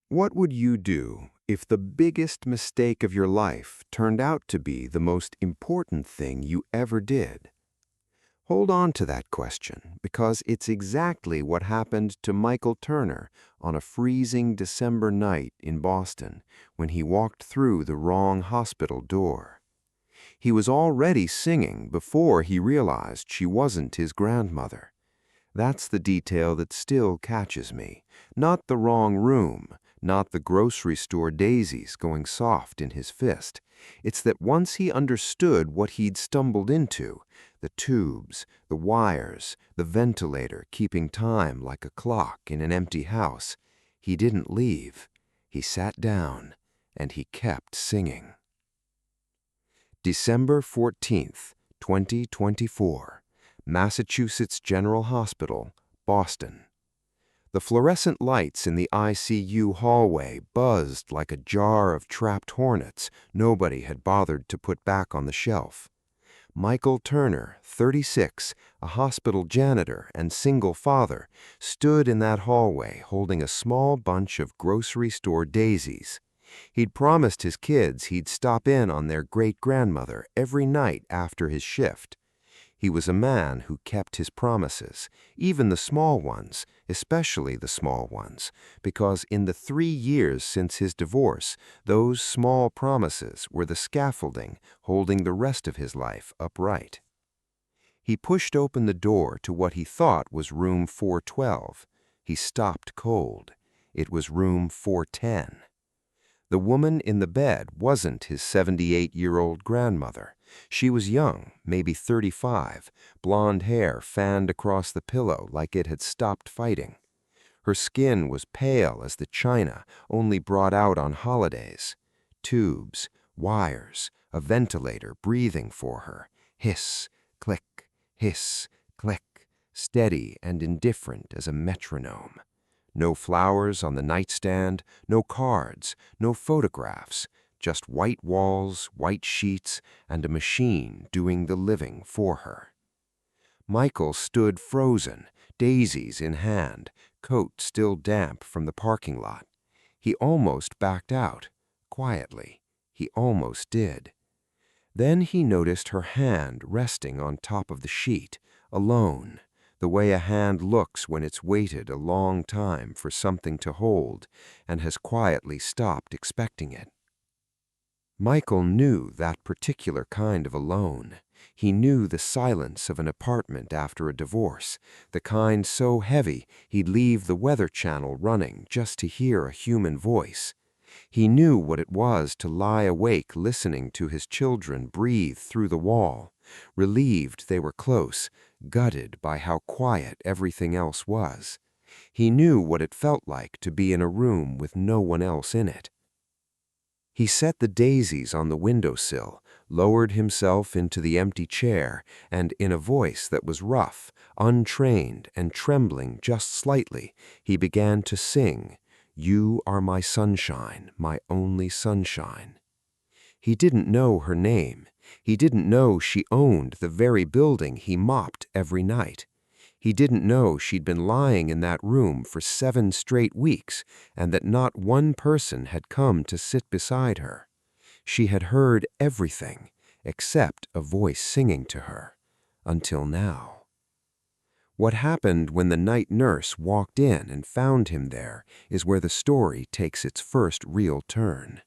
What would you do if the biggest mistake of your life turned out to be the most important thing you ever did? Hold on to that question because it's exactly what happened to Michael Turner on a freezing December night in Boston when he walked through the wrong hospital door. He was already singing before he realized she wasn't his grandmother. That's the detail that still catches me, not the wrong room, not the grocery store daisies going soft in his fist. It's that once he understood what he'd stumbled into, the tubes, the wires, the ventilator keeping time like a clock in an empty house, he didn't leave. He sat down, and he kept singing. December 14th, 2024, Massachusetts General Hospital, Boston. The fluorescent lights in the ICU hallway buzzed like a jar of trapped hornets nobody had bothered to put back on the shelf. Michael Turner, 36, a hospital janitor and single father, stood in that hallway holding a small bunch of grocery store daisies. He'd promised his kids he'd stop in on their great-grandmother every night after his shift. He was a man who kept his promises, even the small ones, especially the small ones, because in the 3 years since his divorce, those small promises were the scaffolding holding the rest of his life upright. He pushed open the door to what he thought was room 412. He stopped cold. It was room 410. The woman in the bed wasn't his 78-year-old grandmother. She was young, maybe 35, blonde hair fanned across the pillow like it had stopped fighting. Her skin was pale as the china only brought out on holidays. Tubes, wires, a ventilator breathing for her. Hiss, click, hiss, click, steady and indifferent as a metronome. No flowers on the nightstand, no cards, no photographs, just white walls, white sheets, and a machine doing the living for her. Michael stood frozen, daisies in hand, coat still damp from the parking lot. He almost backed out. Quietly, he almost did. Then he noticed her hand resting on top of the sheet, alone. The way a hand looks when it's waited a long time for something to hold and has quietly stopped expecting it. Michael knew that particular kind of alone. He knew the silence of an apartment after a divorce, the kind so heavy he'd leave the Weather Channel running just to hear a human voice. He knew what it was to lie awake listening to his children breathe through the wall, relieved they were close, gutted by how quiet everything else was. He knew what it felt like to be in a room with no one else in it. He set the daisies on the windowsill, lowered himself into the empty chair, and in a voice that was rough, untrained, and trembling just slightly, he began to sing, "You are my sunshine, my only sunshine." He didn't know her name. He didn't know she owned the very building he mopped every night. He didn't know she'd been lying in that room for 7 straight weeks and that not one person had come to sit beside her. She had heard everything except a voice singing to her, until now. What happened when the night nurse walked in and found him there is where the story takes its first real turn.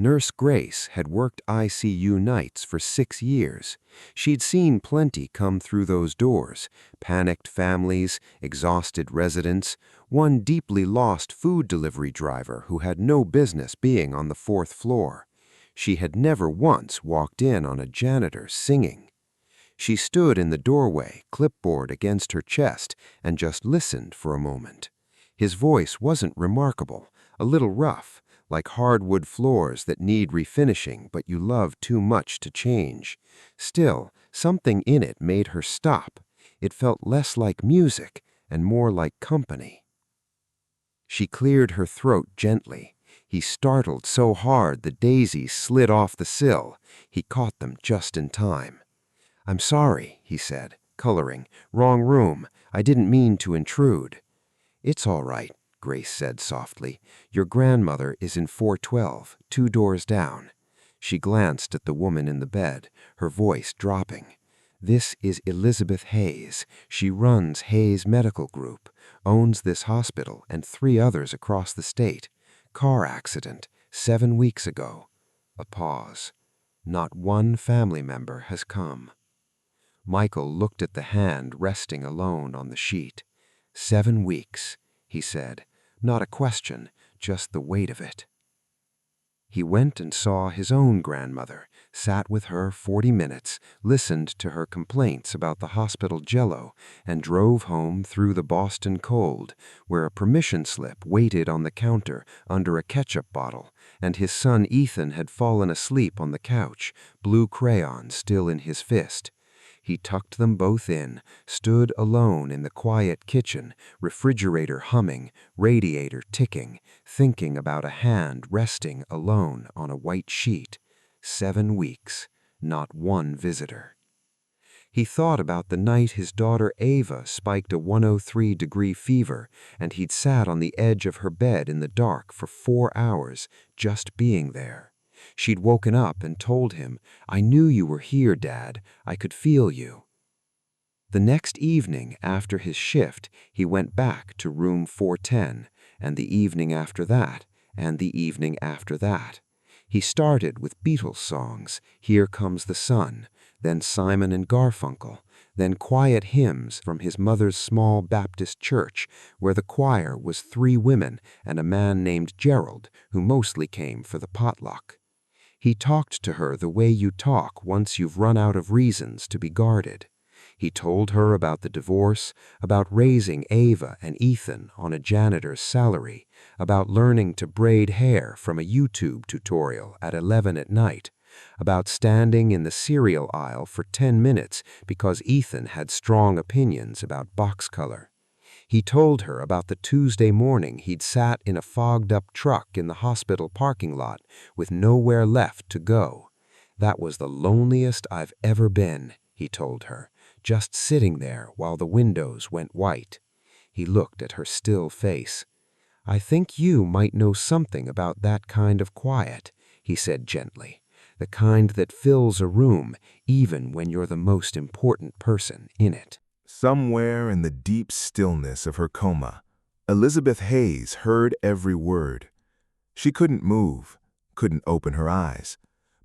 Nurse Grace had worked ICU nights for 6 years. She'd seen plenty come through those doors, panicked families, exhausted residents, one deeply lost food delivery driver who had no business being on the 4th floor. She had never once walked in on a janitor singing. She stood in the doorway, clipboard against her chest, and just listened for a moment. His voice wasn't remarkable, a little rough, like hardwood floors that need refinishing but you love too much to change. Still, something in it made her stop. It felt less like music and more like company. She cleared her throat gently. He startled so hard the daisies slid off the sill. He caught them just in time. "I'm sorry," he said, coloring. "Wrong room. I didn't mean to intrude." "It's all right. Grace said softly. "Your grandmother is in 412, 2 doors down." She glanced at the woman in the bed, her voice dropping. "This is Elizabeth Hayes. She runs Hayes Medical Group, owns this hospital and 3 others across the state. Car accident, 7 weeks ago." A pause. "Not one family member has come." Michael looked at the hand resting alone on the sheet. 7 weeks, he said. Not a question, just the weight of it. He went and saw his own grandmother, sat with her 40 minutes, listened to her complaints about the hospital jello, and drove home through the Boston cold, where a permission slip waited on the counter under a ketchup bottle, and his son Ethan had fallen asleep on the couch, blue crayon still in his fist. He tucked them both in, stood alone in the quiet kitchen, refrigerator humming, radiator ticking, thinking about a hand resting alone on a white sheet. 7 weeks, not one visitor. He thought about the night his daughter Ava spiked a 103-degree fever, and he'd sat on the edge of her bed in the dark for 4 hours, just being there. She'd woken up and told him, "I knew you were here, Dad. I could feel you." The next evening after his shift, he went back to room 410, and the evening after that, and the evening after that. He started with Beatles songs, "Here Comes the Sun," then Simon and Garfunkel, then quiet hymns from his mother's small Baptist church, where the choir was 3 women and a man named Gerald, who mostly came for the potluck. He talked to her the way you talk once you've run out of reasons to be guarded. He told her about the divorce, about raising Ava and Ethan on a janitor's salary, about learning to braid hair from a YouTube tutorial at 11 at night, about standing in the cereal aisle for 10 minutes because Ethan had strong opinions about box color. He told her about the Tuesday morning he'd sat in a fogged-up truck in the hospital parking lot with nowhere left to go. "That was the loneliest I've ever been," he told her, "just sitting there while the windows went white." He looked at her still face. "I think you might know something about that kind of quiet," he said gently, "the kind that fills a room even when you're the most important person in it." Somewhere in the deep stillness of her coma, Elizabeth Hayes heard every word. She couldn't move, couldn't open her eyes,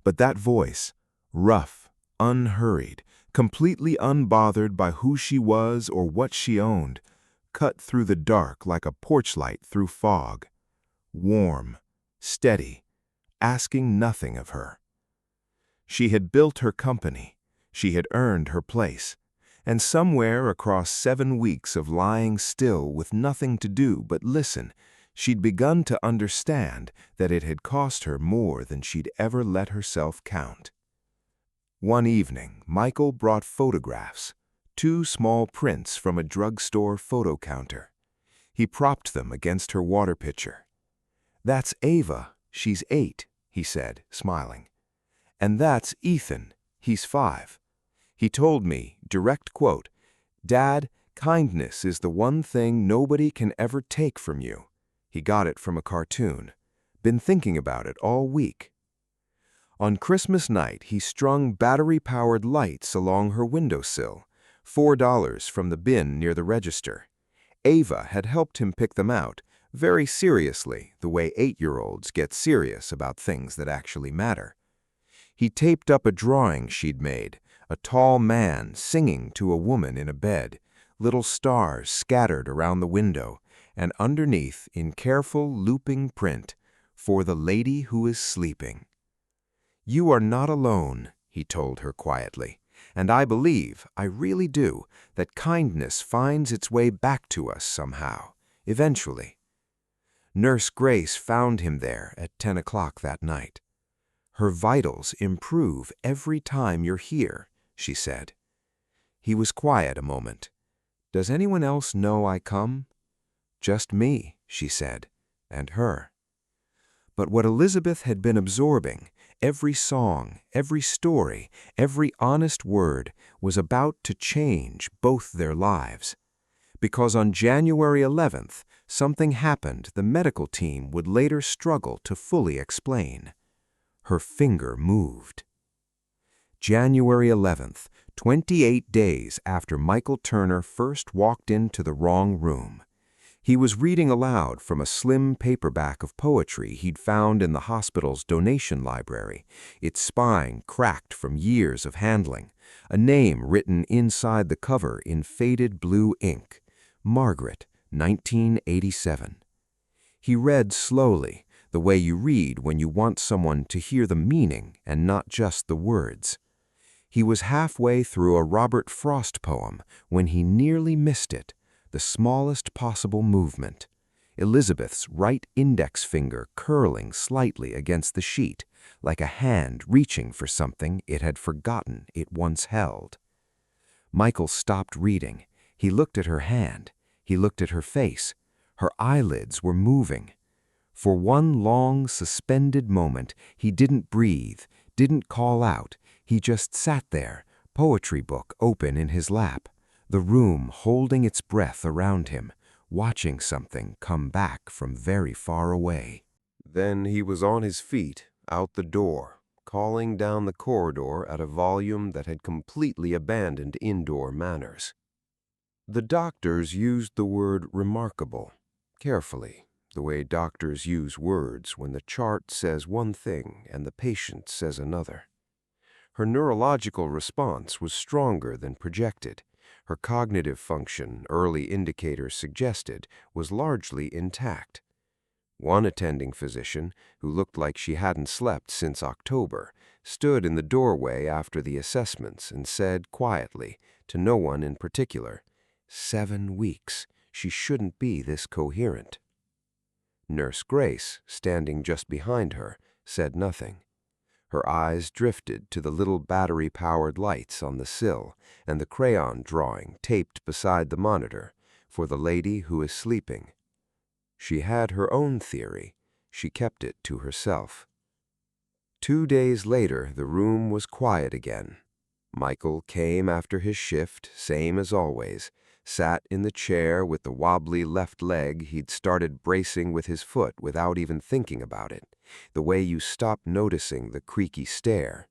but that voice, rough, unhurried, completely unbothered by who she was or what she owned, cut through the dark like a porch light through fog. Warm, steady, asking nothing of her. She had built her company. She had earned her place. And somewhere across 7 weeks of lying still with nothing to do but listen, she'd begun to understand that it had cost her more than she'd ever let herself count. One evening, Michael brought photographs, 2 small prints from a drugstore photo counter. He propped them against her water pitcher. "That's Ava, she's 8, he said, smiling. "And that's Ethan, he's 5. He told me, direct quote, 'Dad, kindness is the one thing nobody can ever take from you.' He got it from a cartoon. Been thinking about it all week." On Christmas night, he strung battery-powered lights along her windowsill, $4 from the bin near the register. Ava had helped him pick them out, very seriously, the way 8-year-olds get serious about things that actually matter. He taped up a drawing she'd made, a tall man singing to a woman in a bed, little stars scattered around the window, and underneath, in careful looping print, "For the lady who is sleeping." "You are not alone," he told her quietly, "and I believe, I really do, that kindness finds its way back to us somehow, eventually." Nurse Grace found him there at 10 o'clock that night. "Her vitals improve every time you're here," she said. He was quiet a moment. "Does anyone else know I come?" "Just me," she said, "and her." But what Elizabeth had been absorbing, every song, every story, every honest word, was about to change both their lives. Because on January 11th, Something happened the medical team would later struggle to fully explain. Her finger moved. January 11th, 28 days after Michael Turner first walked into the wrong room. He was reading aloud from a slim paperback of poetry he'd found in the hospital's donation library, its spine cracked from years of handling, a name written inside the cover in faded blue ink, Margaret, 1987. He read slowly, the way you read when you want someone to hear the meaning and not just the words. He was halfway through a Robert Frost poem when he nearly missed it, the smallest possible movement. Elizabeth's right index finger curling slightly against the sheet, like a hand reaching for something it had forgotten it once held. Michael stopped reading. He looked at her hand. He looked at her face. Her eyelids were moving. For one long, suspended moment, he didn't breathe, didn't call out. He just sat there, poetry book open in his lap, the room holding its breath around him, watching something come back from very far away. Then he was on his feet, out the door, calling down the corridor at a volume that had completely abandoned indoor manners. The doctors used the word remarkable, carefully, the way doctors use words when the chart says one thing and the patient says another. Her neurological response was stronger than projected. Her cognitive function, early indicators suggested, was largely intact. One attending physician, who looked like she hadn't slept since October, stood in the doorway after the assessments and said quietly, to no one in particular, 7 weeks. She shouldn't be this coherent. Nurse Grace, standing just behind her, said nothing. Her eyes drifted to the little battery-powered lights on the sill and the crayon drawing taped beside the monitor for the lady who is sleeping. She had her own theory. She kept it to herself. 2 days later, the room was quiet again. Michael came after his shift, same as always, sat in the chair with the wobbly left leg he'd started bracing with his foot without even thinking about it, the way you stop noticing the creaky stair.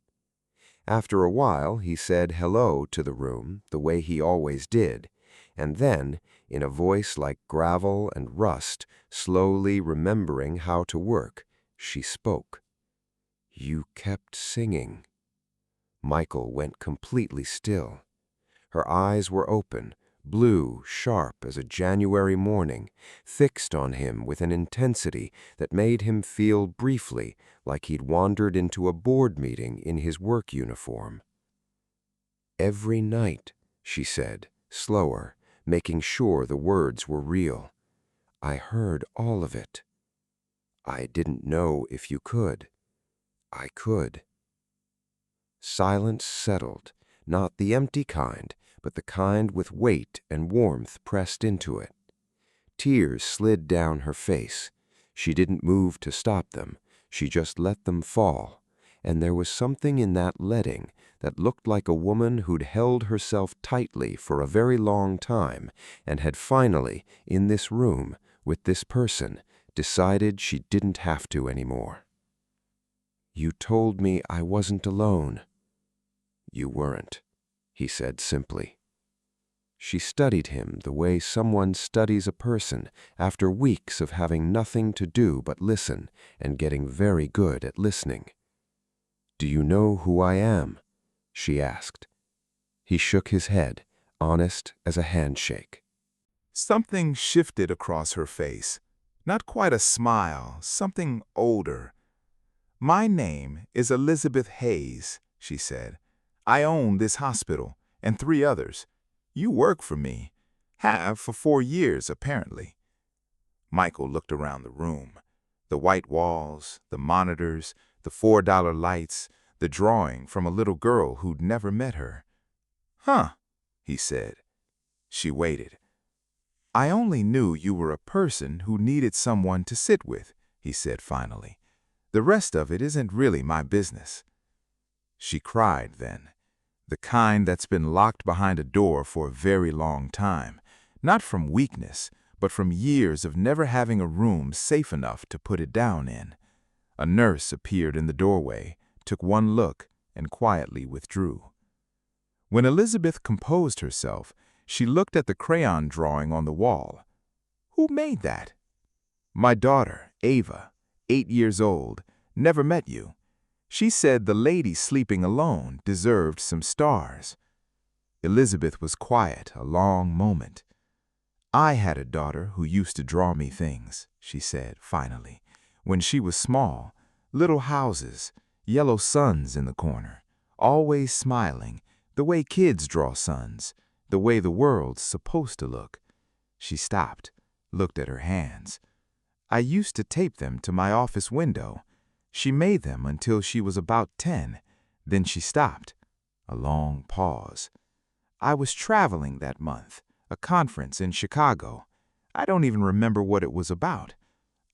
After a while, he said hello to the room the way he always did, and then, in a voice like gravel and rust, slowly remembering how to work, she spoke. "You kept singing." Michael went completely still. Her eyes were open, blue, sharp as a January morning, fixed on him with an intensity that made him feel briefly like he'd wandered into a board meeting in his work uniform. "Every night," she said, slower, making sure the words were real. "I heard all of it. I didn't know if you could. I could." Silence settled, not the empty kind, but the kind with weight and warmth pressed into it. Tears slid down her face. She didn't move to stop them. She just let them fall. And there was something in that letting that looked like a woman who'd held herself tightly for a very long time and had finally, in this room, with this person, decided she didn't have to anymore. "You told me I wasn't alone." "You weren't," he said simply. She studied him the way someone studies a person after weeks of having nothing to do but listen and getting very good at listening. "Do you know who I am?" she asked. He shook his head, honest as a handshake. Something shifted across her face. Not quite a smile, something older. "My name is Elizabeth Hayes," she said. "I own this hospital, and 3 others. You work for me. Have for 4 years, apparently." Michael looked around the room. The white walls, the monitors, the $4 lights, the drawing from a little girl who'd never met her. "Huh," he said. She waited. "I only knew you were a person who needed someone to sit with," he said finally. "The rest of it isn't really my business." She cried then, the kind that's been locked behind a door for a very long time, not from weakness, but from years of never having a room safe enough to put it down in. A nurse appeared in the doorway, took one look, and quietly withdrew. When Elizabeth composed herself, she looked at the crayon drawing on the wall. "Who made that?" "My daughter, Ava, 8 years old, never met you. She said the lady sleeping alone deserved some stars." Elizabeth was quiet a long moment. "I had a daughter who used to draw me things," she said finally. "When she was small, little houses, yellow suns in the corner, always smiling, the way kids draw suns, the way the world's supposed to look." She stopped, looked at her hands. "I used to tape them to my office window. She made them until she was about 10. Then she stopped." A long pause. "I was traveling that month, a conference in Chicago. I don't even remember what it was about.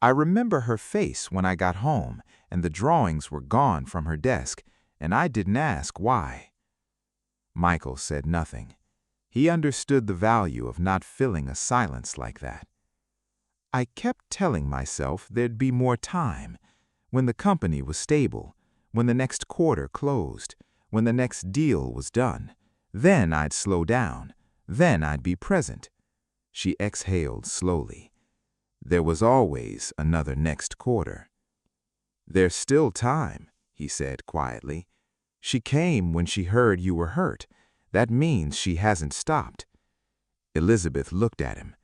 I remember her face when I got home, and the drawings were gone from her desk, and I didn't ask why." Michael said nothing. He understood the value of not filling a silence like that. "I kept telling myself there'd be more time, when the company was stable, when the next quarter closed, when the next deal was done. Then I'd slow down, then I'd be present." She exhaled slowly. "There was always another next quarter." "There's still time," he said quietly. "She came when she heard you were hurt. That means she hasn't stopped." Elizabeth looked at him.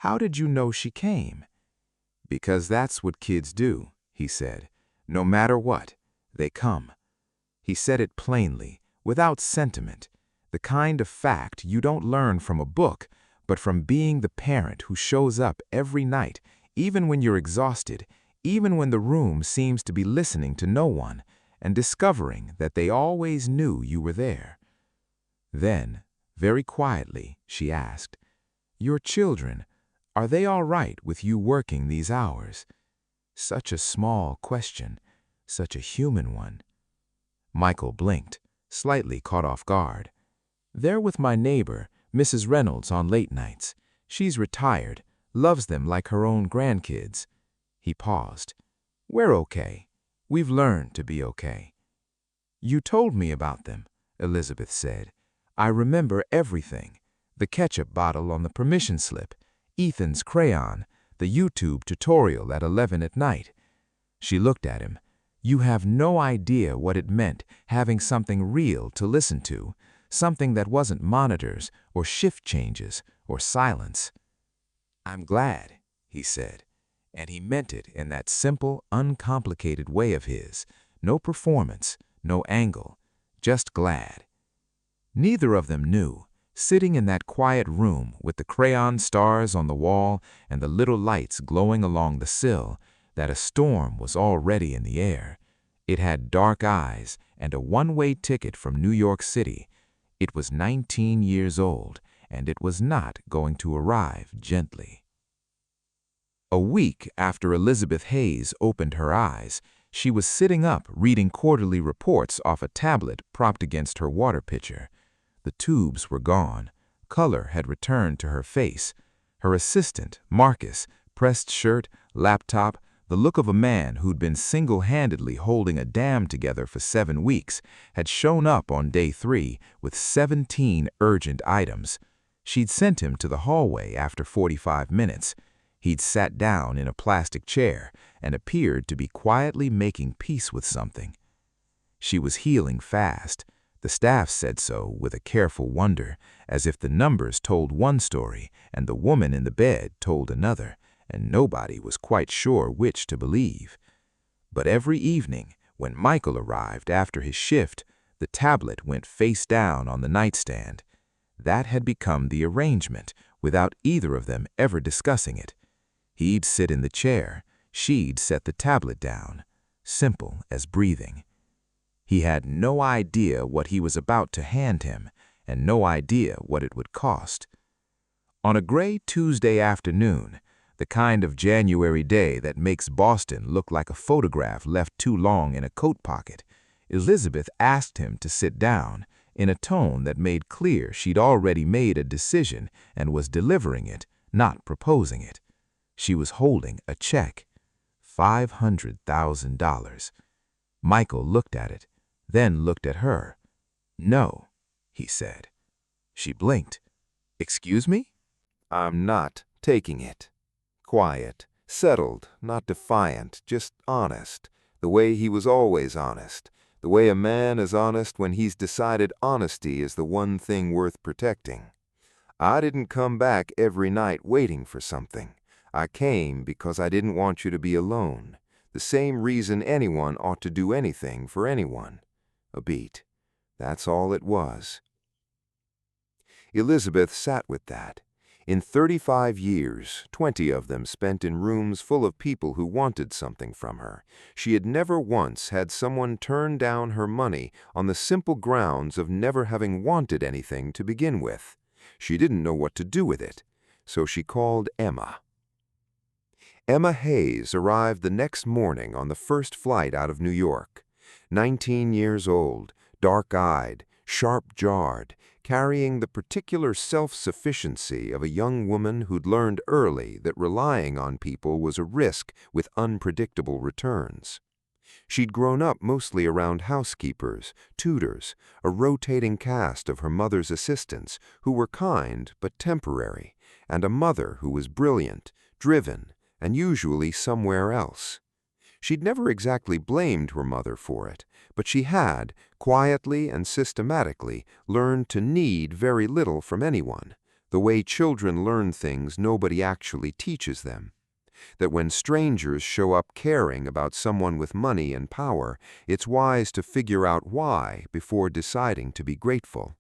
"How did you know she came?" "Because that's what kids do," he said. "No matter what, they come." He said it plainly, without sentiment, the kind of fact you don't learn from a book, but from being the parent who shows up every night, even when you're exhausted, even when the room seems to be listening to no one, and discovering that they always knew you were there. Then, very quietly, she asked, "Your children, are they all right with you working these hours?" Such a small question, such a human one. Michael blinked, slightly caught off guard. "They're with my neighbor, Mrs. Reynolds, on late nights. She's retired, loves them like her own grandkids." He paused. "We're okay. We've learned to be okay." "You told me about them," Elizabeth said. "I remember everything. The ketchup bottle on the permission slip, Ethan's crayon, the YouTube tutorial at 11 at night." She looked at him. "You have no idea what it meant having something real to listen to, something that wasn't monitors or shift changes or silence." "I'm glad," he said, and he meant it in that simple, uncomplicated way of his. No performance, no angle, just glad. Neither of them knew, sitting in that quiet room with the crayon stars on the wall and the little lights glowing along the sill, that a storm was already in the air. It had dark eyes and a one-way ticket from New York City. It was 19 years old, and it was not going to arrive gently. A week after Elizabeth Hayes opened her eyes, she was sitting up reading quarterly reports off a tablet propped against her water pitcher. The tubes were gone. Color had returned to her face. Her assistant, Marcus, pressed shirt, laptop, the look of a man who'd been single-handedly holding a dam together for 7 weeks, had shown up on day 3 with 17 urgent items. She'd sent him to the hallway after 45 minutes. He'd sat down in a plastic chair and appeared to be quietly making peace with something. She was healing fast. The staff said so with a careful wonder, as if the numbers told one story and the woman in the bed told another, and nobody was quite sure which to believe. But every evening, when Michael arrived after his shift, the tablet went face down on the nightstand. That had become the arrangement, without either of them ever discussing it. He'd sit in the chair, she'd set the tablet down, simple as breathing. He had no idea what he was about to hand him, and no idea what it would cost. On a gray Tuesday afternoon, the kind of January day that makes Boston look like a photograph left too long in a coat pocket, Elizabeth asked him to sit down, in a tone that made clear she'd already made a decision and was delivering it, not proposing it. She was holding a check. $500,000. Michael looked at it, then looked at her. "No," he said. She blinked. "Excuse me?" "I'm not taking it." Quiet, settled, not defiant, just honest, the way he was always honest, the way a man is honest when he's decided honesty is the one thing worth protecting. "I didn't come back every night waiting for something. I came because I didn't want you to be alone. The same reason anyone ought to do anything for anyone." A beat. That's all it was. Elizabeth sat with that. In 35 years, 20 of them spent in rooms full of people who wanted something from her, she had never once had someone turn down her money on the simple grounds of never having wanted anything to begin with. She didn't know what to do with it, so she called Emma. Emma Hayes arrived the next morning on the first flight out of New York. 19 years old, dark-eyed, sharp-jawed, carrying the particular self-sufficiency of a young woman who'd learned early that relying on people was a risk with unpredictable returns. She'd grown up mostly around housekeepers, tutors, a rotating cast of her mother's assistants who were kind but temporary, and a mother who was brilliant, driven, and usually somewhere else. She'd never exactly blamed her mother for it, but she had, quietly and systematically, learned to need very little from anyone, the way children learn things nobody actually teaches them. That when strangers show up caring about someone with money and power, it's wise to figure out why before deciding to be grateful.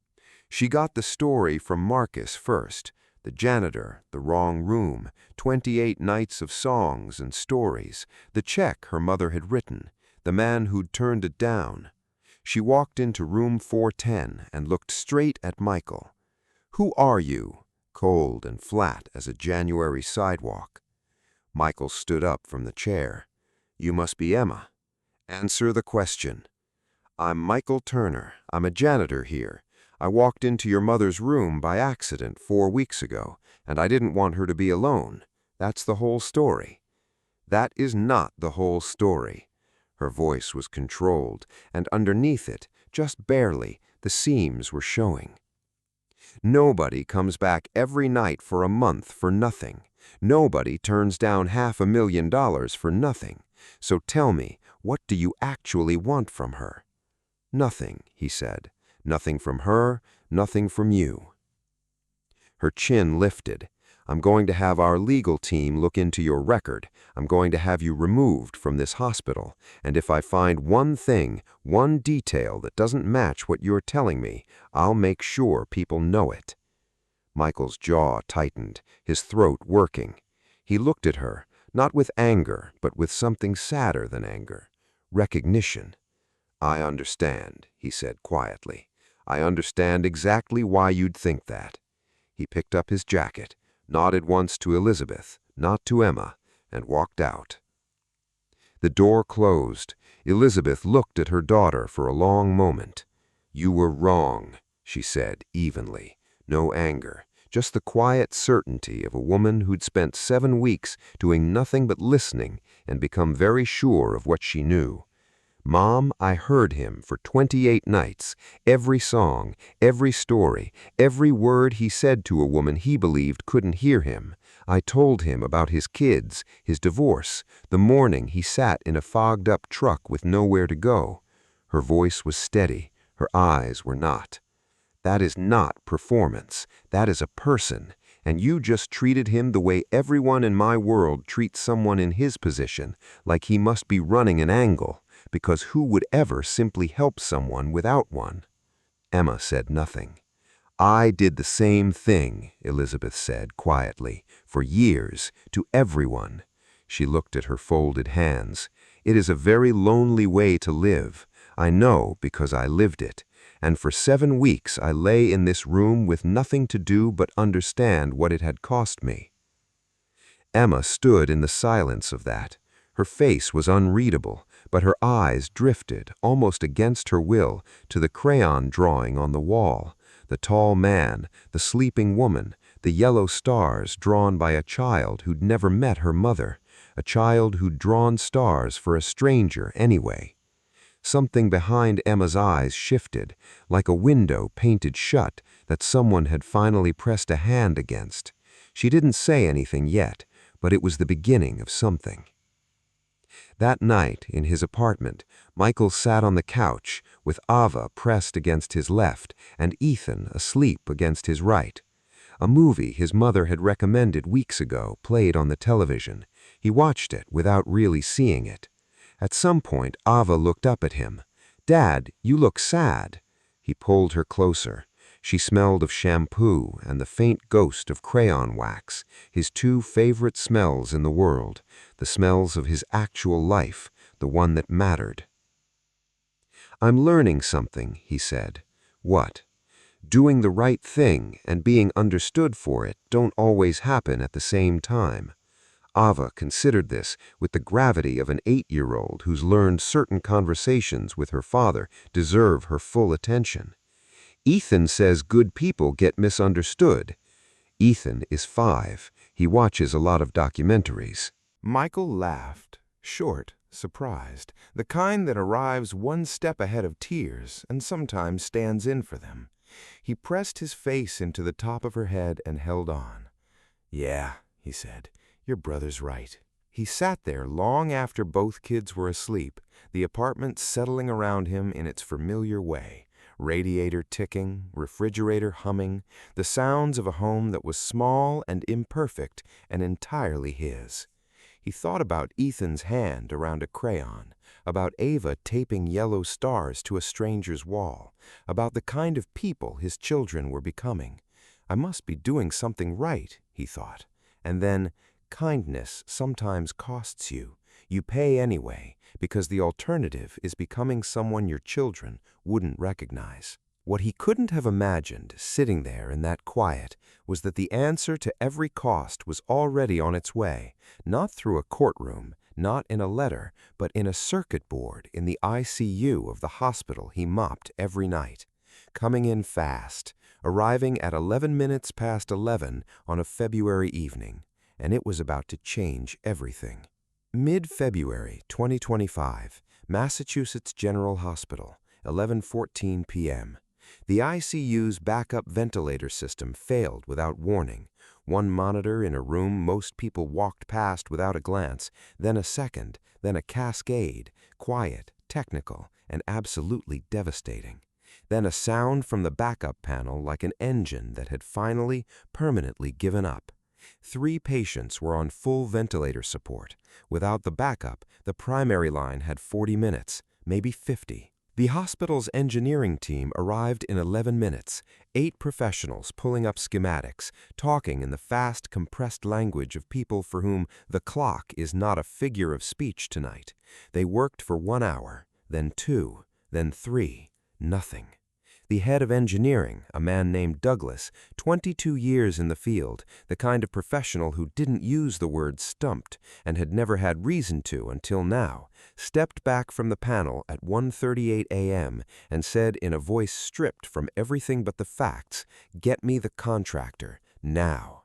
She got the story from Marcus first. The janitor, the wrong room, 28 nights of songs and stories, the check her mother had written, the man who'd turned it down. She walked into room 410 and looked straight at Michael. "Who are you?" Cold and flat as a January sidewalk. Michael stood up from the chair. "You must be Emma. Answer the question." "I'm Michael Turner. I'm a janitor here. I walked into your mother's room by accident 4 weeks ago, and I didn't want her to be alone. That's the whole story." "That is not the whole story." Her voice was controlled, and underneath it, just barely, the seams were showing. "Nobody comes back every night for a month for nothing. Nobody turns down $500,000 for nothing. So tell me, what do you actually want from her?" "Nothing," he said. "Nothing from her, nothing from you." Her chin lifted. "I'm going to have our legal team look into your record. I'm going to have you removed from this hospital. And if I find one thing, one detail that doesn't match what you're telling me, I'll make sure people know it." Michael's jaw tightened, his throat working. He looked at her, not with anger, but with something sadder than anger. Recognition. "I understand," he said quietly. "I understand exactly why you'd think that." He picked up his jacket, nodded once to Elizabeth, not to Emma, and walked out. The door closed. Elizabeth looked at her daughter for a long moment. "You were wrong," she said evenly. No anger, just the quiet certainty of a woman who'd spent 7 weeks doing nothing but listening and become very sure of what she knew. "Mom, I heard him for 28 nights, every song, every story, every word he said to a woman he believed couldn't hear him. I told him about his kids, his divorce, the morning he sat in a fogged-up truck with nowhere to go." Her voice was steady, her eyes were not. "That is not performance. That is a person. And you just treated him the way everyone in my world treats someone in his position, like he must be running an angle, because who would ever simply help someone without one?" Emma said nothing. "I did the same thing," Elizabeth said quietly, "for years, to everyone." She looked at her folded hands. "It is a very lonely way to live. I know because I lived it. And for 7 weeks I lay in this room with nothing to do but understand what it had cost me." Emma stood in the silence of that. Her face was unreadable, but her eyes drifted, almost against her will, to the crayon drawing on the wall, the tall man, the sleeping woman, the yellow stars drawn by a child who'd never met her mother, a child who'd drawn stars for a stranger anyway. Something behind Emma's eyes shifted, like a window painted shut that someone had finally pressed a hand against. She didn't say anything yet, but it was the beginning of something. That night, in his apartment, Michael sat on the couch, with Ava pressed against his left and Ethan asleep against his right. A movie his mother had recommended weeks ago played on the television. He watched it without really seeing it. At some point, Ava looked up at him. "Dad, you look sad." He pulled her closer. She smelled of shampoo and the faint ghost of crayon wax, his two favorite smells in the world, the smells of his actual life, the one that mattered. "I'm learning something," he said. "What?" "Doing the right thing and being understood for it don't always happen at the same time." Ava considered this with the gravity of an 8-year-old who's learned certain conversations with her father deserve her full attention. "Ethan says good people get misunderstood." Ethan is 5. He watches a lot of documentaries. Michael laughed, short, surprised, the kind that arrives one step ahead of tears and sometimes stands in for them. He pressed his face into the top of her head and held on. "Yeah," he said, "your brother's right." He sat there long after both kids were asleep, the apartment settling around him in its familiar way. Radiator ticking, refrigerator humming, the sounds of a home that was small and imperfect and entirely his. He thought about Ethan's hand around a crayon, about Ava taping yellow stars to a stranger's wall, about the kind of people his children were becoming. "I must be doing something right," he thought. And then, kindness sometimes costs you. You pay anyway, because the alternative is becoming someone your children wouldn't recognize. What he couldn't have imagined, sitting there in that quiet, was that the answer to every cost was already on its way, not through a courtroom, not in a letter, but in a circuit board in the ICU of the hospital he mopped every night. Coming in fast, arriving at 11 minutes past 11 on a February evening, and it was about to change everything. Mid-February 2025, Massachusetts General Hospital, 11:14 p.m. The ICU's backup ventilator system failed without warning. One monitor in a room most people walked past without a glance, then a second, then a cascade, quiet, technical, and absolutely devastating. Then a sound from the backup panel like an engine that had finally, permanently given up. 3 patients were on full ventilator support. Without the backup, the primary line had 40 minutes, maybe 50. The hospital's engineering team arrived in 11 minutes, 8 professionals pulling up schematics, talking in the fast, compressed language of people for whom the clock is not a figure of speech tonight. They worked for 1 hour, then 2, then 3, nothing. The head of engineering, a man named Douglas, 22 years in the field, the kind of professional who didn't use the word stumped and had never had reason to until now, stepped back from the panel at 1:38 a.m. and said in a voice stripped from everything but the facts, "Get me the contractor, now."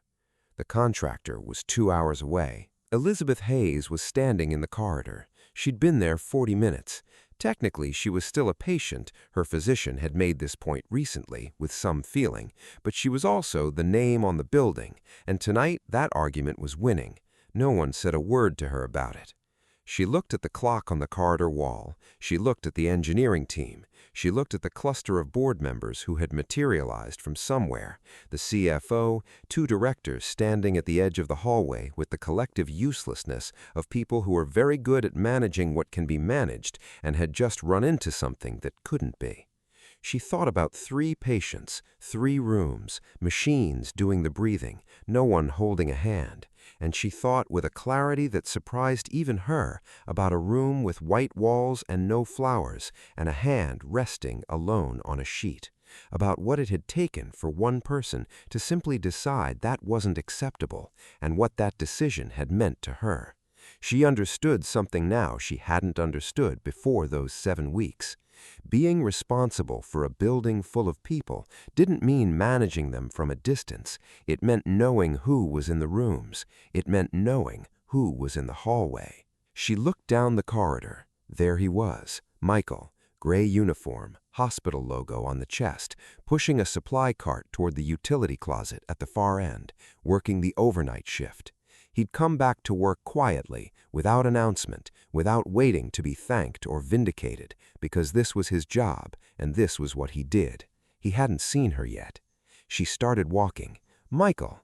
The contractor was 2 hours away. Elizabeth Hayes was standing in the corridor. She'd been there 40 minutes. Technically, she was still a patient. Her physician had made this point recently, with some feeling, but she was also the name on the building, and tonight that argument was winning. No one said a word to her about it. She looked at the clock on the corridor wall. She looked at the engineering team. She looked at the cluster of board members who had materialized from somewhere, the CFO, 2 directors standing at the edge of the hallway with the collective uselessness of people who were very good at managing what can be managed and had just run into something that couldn't be. She thought about 3 patients, 3 rooms, machines doing the breathing, no one holding a hand. And she thought with a clarity that surprised even her about a room with white walls and no flowers, and a hand resting alone on a sheet, about what it had taken for one person to simply decide that wasn't acceptable, and what that decision had meant to her. She understood something now she hadn't understood before those 7 weeks. Being responsible for a building full of people didn't mean managing them from a distance. It meant knowing who was in the rooms. It meant knowing who was in the hallway. She looked down the corridor. There he was, Michael, gray uniform, hospital logo on the chest, pushing a supply cart toward the utility closet at the far end, working the overnight shift. He'd come back to work quietly, without announcement, without waiting to be thanked or vindicated, because this was his job, and this was what he did. He hadn't seen her yet. She started walking. "Michael!"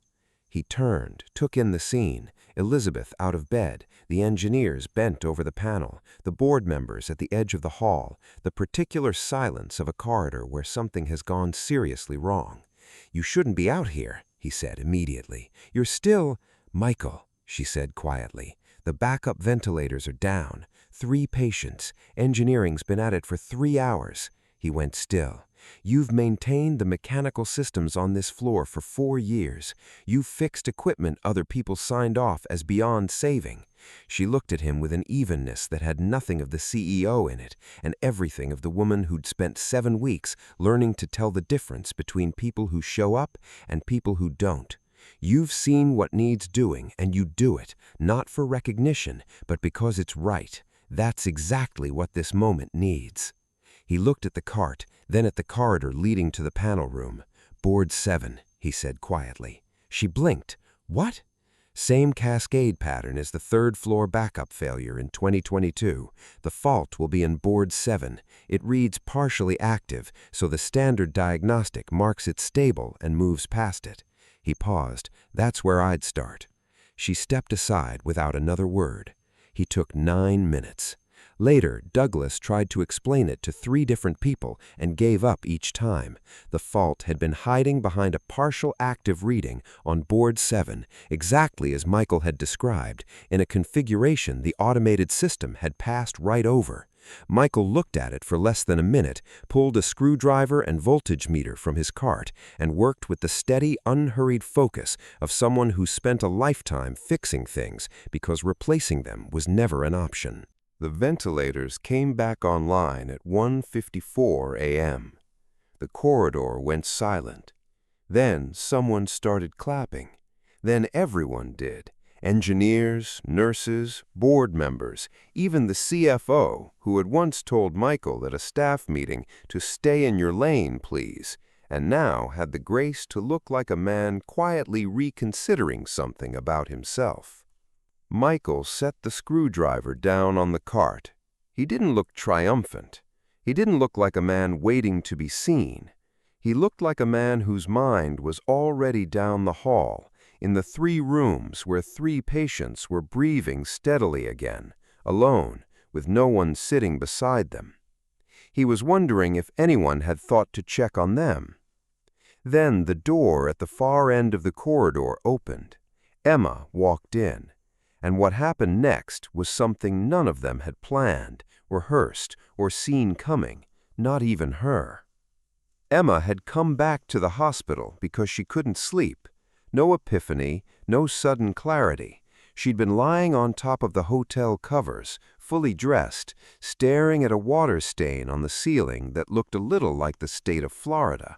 He turned, took in the scene. Elizabeth out of bed, the engineers bent over the panel, the board members at the edge of the hall, the particular silence of a corridor where something has gone seriously wrong. "You shouldn't be out here," he said immediately. "You're still—" "Michael," she said quietly, "the backup ventilators are down. 3 patients. Engineering's been at it for 3 hours. He went still. "You've maintained the mechanical systems on this floor for 4 years. You've fixed equipment other people signed off as beyond saving." She looked at him with an evenness that had nothing of the CEO in it, and everything of the woman who'd spent 7 weeks learning to tell the difference between people who show up and people who don't. "You've seen what needs doing, and you do it, not for recognition, but because it's right. That's exactly what this moment needs." He looked at the cart, then at the corridor leading to the panel room. "Board 7, he said quietly. She blinked. "What?" "Same cascade pattern as the 3rd floor backup failure in 2022. The fault will be in board 7. It reads partially active, so the standard diagnostic marks it stable and moves past it." He paused. "That's where I'd start." She stepped aside without another word. He took 9 minutes. Later, Douglas tried to explain it to 3 different people and gave up each time. The fault had been hiding behind a partial active reading on board 7, exactly as Michael had described, in a configuration the automated system had passed right over. Michael looked at it for less than a minute, pulled a screwdriver and voltage meter from his cart, and worked with the steady, unhurried focus of someone who spent a lifetime fixing things because replacing them was never an option. The ventilators came back online at 1:54 a.m. The corridor went silent. Then someone started clapping. Then everyone did. Engineers, nurses, board members, even the CFO, who had once told Michael at a staff meeting to "stay in your lane, please," and now had the grace to look like a man quietly reconsidering something about himself. Michael set the screwdriver down on the cart. He didn't look triumphant. He didn't look like a man waiting to be seen. He looked like a man whose mind was already down the hall, in the 3 rooms where 3 patients were breathing steadily again, alone, with no one sitting beside them. He was wondering if anyone had thought to check on them. Then the door at the far end of the corridor opened. Emma walked in. And what happened next was something none of them had planned, rehearsed, or seen coming, not even her. Emma had come back to the hospital because she couldn't sleep. No epiphany, no sudden clarity. She'd been lying on top of the hotel covers, fully dressed, staring at a water stain on the ceiling that looked a little like the state of Florida.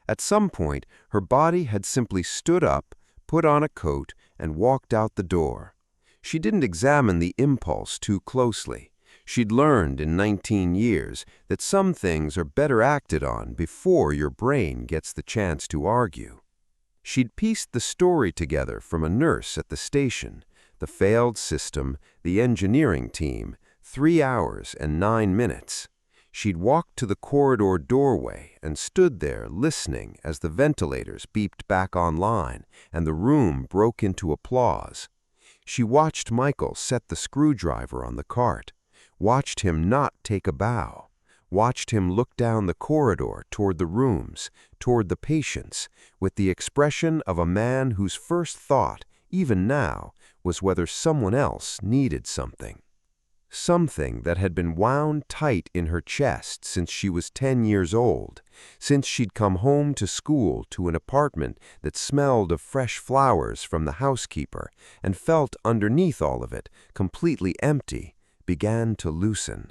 At some point, her body had simply stood up, put on a coat, and walked out the door. She didn't examine the impulse too closely. She'd learned in 19 years that some things are better acted on before your brain gets the chance to argue. She'd pieced the story together from a nurse at the station, the failed system, the engineering team, 3 hours and 9 minutes. She'd walked to the corridor doorway and stood there listening as the ventilators beeped back online and the room broke into applause. She watched Michael set the screwdriver on the cart, watched him not take a bow, watched him look down the corridor toward the rooms, toward the patients, with the expression of a man whose first thought, even now, was whether someone else needed something. Something that had been wound tight in her chest since she was 10 years old, since she'd come home to school to an apartment that smelled of fresh flowers from the housekeeper and felt underneath all of it completely empty, began to loosen.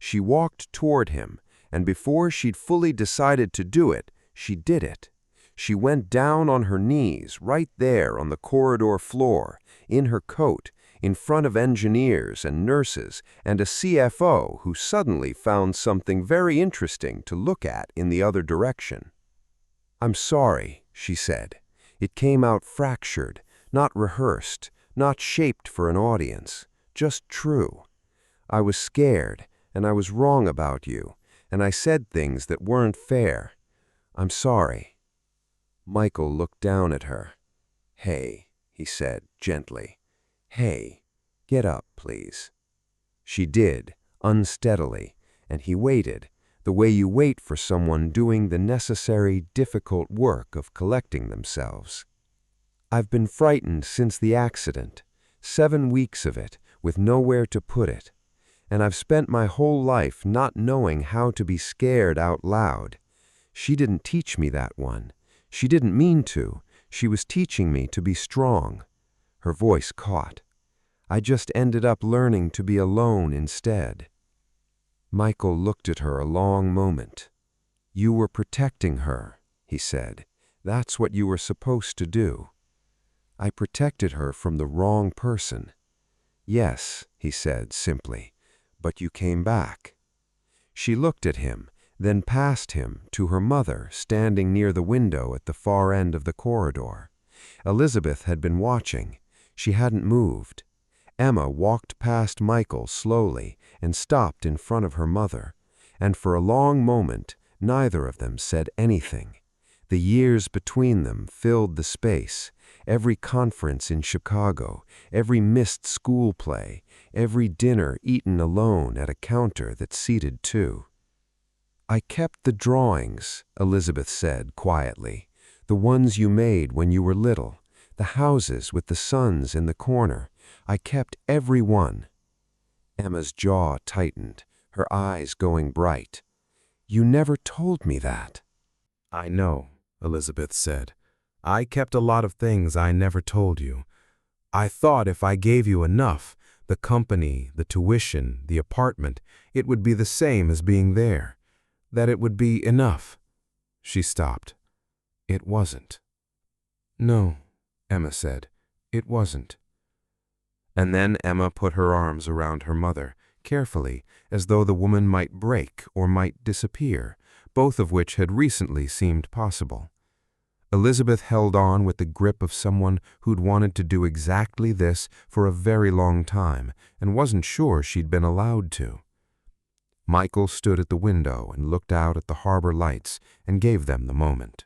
She walked toward him, and before she'd fully decided to do it, she did it. She went down on her knees right there on the corridor floor, in her coat, in front of engineers and nurses and a CFO who suddenly found something very interesting to look at in the other direction. "I'm sorry," she said. It came out fractured, not rehearsed, not shaped for an audience, just true. "I was scared, and I was wrong about you, and I said things that weren't fair. I'm sorry." Michael looked down at her. "Hey," he said gently. "Hey, get up, please." She did, unsteadily, and he waited, the way you wait for someone doing the necessary, difficult work of collecting themselves. "I've been frightened since the accident, 7 weeks of it, with nowhere to put it. And I've spent my whole life not knowing how to be scared out loud. She didn't teach me that one. She didn't mean to. She was teaching me to be strong." Her voice caught. "I just ended up learning to be alone instead." Michael looked at her a long moment. "You were protecting her," he said. "That's what you were supposed to do." "I protected her from the wrong person." "Yes," he said simply, "but you came back." She looked at him, then past him to her mother standing near the window at the far end of the corridor. Elizabeth had been watching. She hadn't moved. Emma walked past Michael slowly and stopped in front of her mother, and for a long moment neither of them said anything. The years between them filled the space, every conference in Chicago, every missed school play, every dinner eaten alone at a counter that seated two. "I kept the drawings," Elizabeth said quietly, "the ones you made when you were little, the houses with the suns in the corner. I kept every one." Emma's jaw tightened, her eyes going bright. "You never told me that." "I know," Elizabeth said. "I kept a lot of things I never told you. I thought if I gave you enough, the company, the tuition, the apartment, it would be the same as being there. That it would be enough." She stopped. "It wasn't." "No," Emma said. "It wasn't." And then Emma put her arms around her mother, carefully, as though the woman might break or might disappear, both of which had recently seemed possible. Elizabeth held on with the grip of someone who'd wanted to do exactly this for a very long time and wasn't sure she'd been allowed to. Michael stood at the window and looked out at the harbor lights and gave them the moment.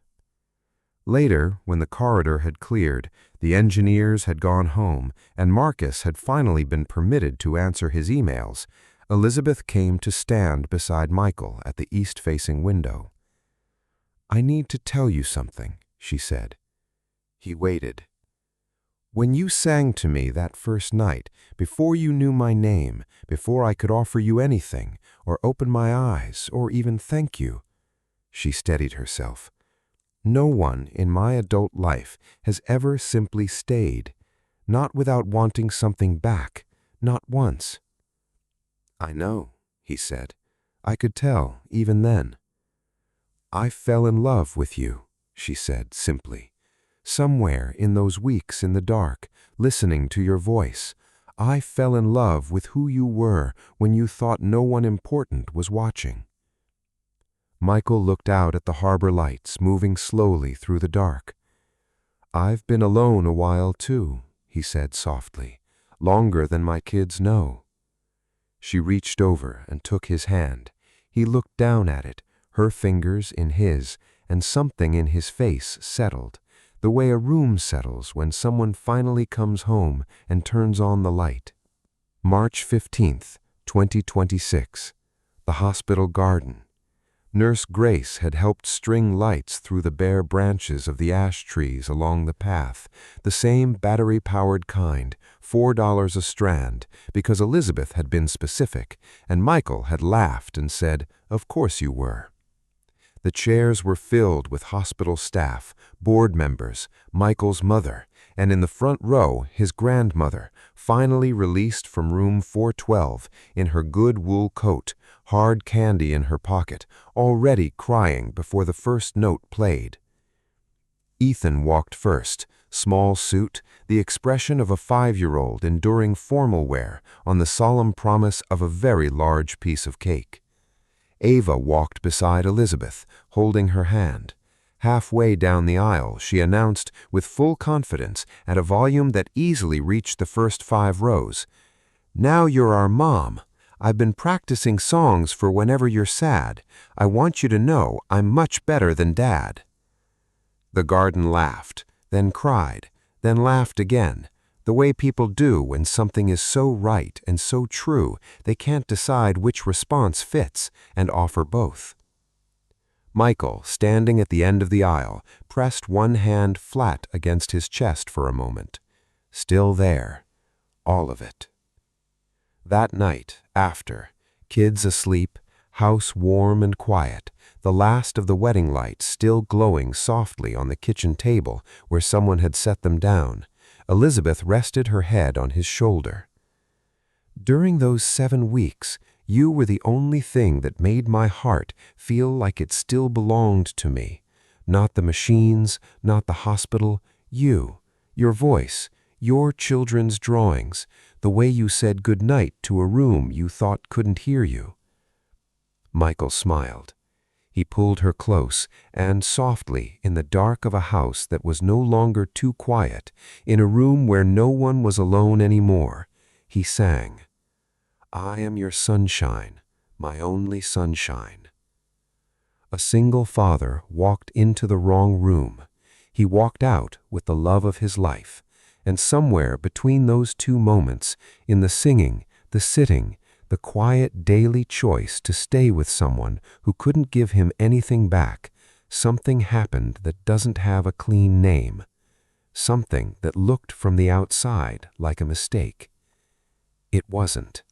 Later, when the corridor had cleared, the engineers had gone home, and Marcus had finally been permitted to answer his emails, Elizabeth came to stand beside Michael at the east-facing window. "I need to tell you something," she said. He waited. "When you sang to me that first night, before you knew my name, before I could offer you anything, or open my eyes, or even thank you," she steadied herself, "no one in my adult life has ever simply stayed, not without wanting something back, not once." "I know," he said. "I could tell, even then." "I fell in love with you," she said simply. "Somewhere in those weeks in the dark, listening to your voice, I fell in love with who you were when you thought no one important was watching." Michael looked out at the harbor lights moving slowly through the dark. "I've been alone a while too," he said softly, "longer than my kids know." She reached over and took his hand. He looked down at it, her fingers in his, and something in his face settled, the way a room settles when someone finally comes home and turns on the light. March 15th, 2026. The hospital garden. Nurse Grace had helped string lights through the bare branches of the ash trees along the path, the same battery-powered kind, $4 a strand, because Elizabeth had been specific, and Michael had laughed and said, "Of course you were." The chairs were filled with hospital staff, board members, Michael's mother, and in the front row his grandmother, finally released from room 412 in her good wool coat, hard candy in her pocket, already crying before the first note played. Ethan walked first, small suit, the expression of a 5-year-old enduring formal wear on the solemn promise of a very large piece of cake. Ava walked beside Elizabeth, holding her hand. Halfway down the aisle, she announced with full confidence at a volume that easily reached the first 5 rows, "Now you're our mom. I've been practicing songs for whenever you're sad. I want you to know I'm much better than Dad." The garden laughed, then cried, then laughed again, the way people do when something is so right and so true they can't decide which response fits and offer both. Michael, standing at the end of the aisle, pressed one hand flat against his chest for a moment. Still there, all of it. That night, after, kids asleep, house warm and quiet, the last of the wedding lights still glowing softly on the kitchen table where someone had set them down, Elizabeth rested her head on his shoulder. "During those 7 weeks, you were the only thing that made my heart feel like it still belonged to me. Not the machines, not the hospital, you, your voice, your children's drawings, the way you said goodnight to a room you thought couldn't hear you." Michael smiled. He pulled her close, and softly, in the dark of a house that was no longer too quiet, in a room where no one was alone anymore, he sang, "I am your sunshine, my only sunshine." A single father walked into the wrong room. He walked out with the love of his life, and somewhere between those 2 moments, in the singing, the sitting, the quiet daily choice to stay with someone who couldn't give him anything back, something happened that doesn't have a clean name. Something that looked from the outside like a mistake. It wasn't.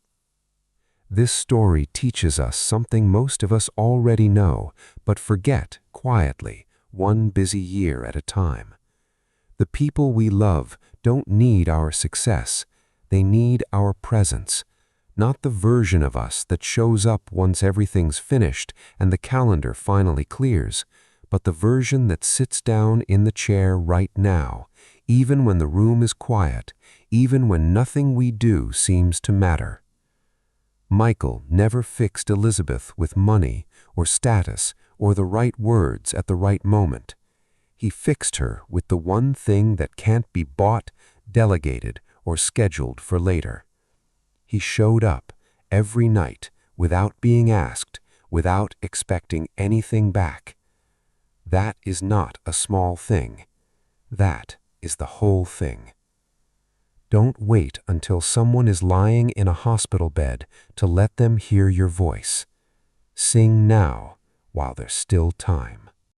This story teaches us something most of us already know, but forget quietly, one busy year at a time. The people we love don't need our success. They need our presence. Not the version of us that shows up once everything's finished and the calendar finally clears, but the version that sits down in the chair right now, even when the room is quiet, even when nothing we do seems to matter. Michael never fixed Elizabeth with money or status or the right words at the right moment. He fixed her with the one thing that can't be bought, delegated, or scheduled for later. He showed up every night without being asked, without expecting anything back. That is not a small thing. That is the whole thing. Don't wait until someone is lying in a hospital bed to let them hear your voice. Sing now while there's still time.